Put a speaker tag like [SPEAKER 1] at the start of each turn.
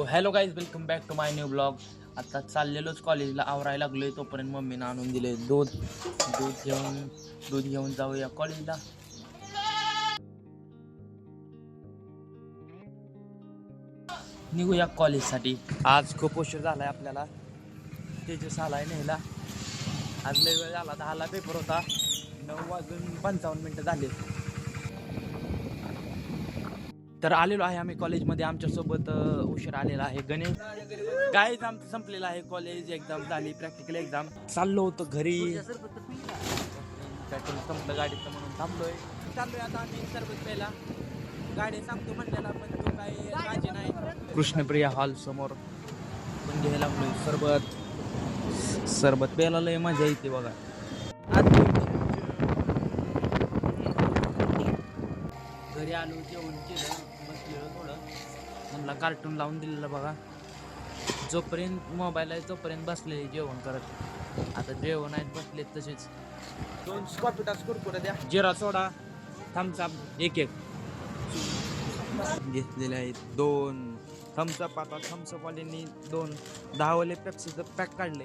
[SPEAKER 1] Hello guys, welcome back to my new blog. आता चाललेलोच कॉलेजला, आवरायला लागलोय. तोपर्यंत मम्मीनं आणून दिले दूध घेऊन जाऊया कॉलेजला. निघूया कॉलेजसाठी. आज खूप उशीर झालाय आपल्याला. तेजस आलाय न्यायला. आज लय वेळ झाला, 10ला पेपर होता. 9:55 झाले. तर आलेलो आहे आम्ही कॉलेजमध्ये. आमच्यासोबत उशीर आलेला आहे गणेश. गाईज, आमचं संपलेलं आहे कॉलेज. एक्झाम झाली, प्रॅक्टिकल एक्झाम. चाललो होतो घरी. पेट्रोल संपलं गाडीचं म्हणून थांबलोय. चाललोय आता आम्ही सरबत प्यायला. गाडी सांगतो म्हणलेला, पण तो काही काळजी नाही. कृष्णप्रिया हॉल समोर पण घ्यायला लागलोय सरबत प्यायला. लय मजा येते बघा. घरी आलो, जेवण केलं, बसलेलो थोडं. म्हणला कार्टून लावून दिलेलं बघा. जोपर्यंत मोबाईल आहे तोपर्यंत बसले जेवण करत. आता जेवण आहेत, बसलेत तसेच. 2 कॉफी टास कुरकुरे द्या, जिरा सोडा, थम्सअप एक घेतलेले आहेत. 2 थम्सअप. आता थम्सअप वाल्यांनी 2 10 वाले पेप्सीचं पॅक काढले.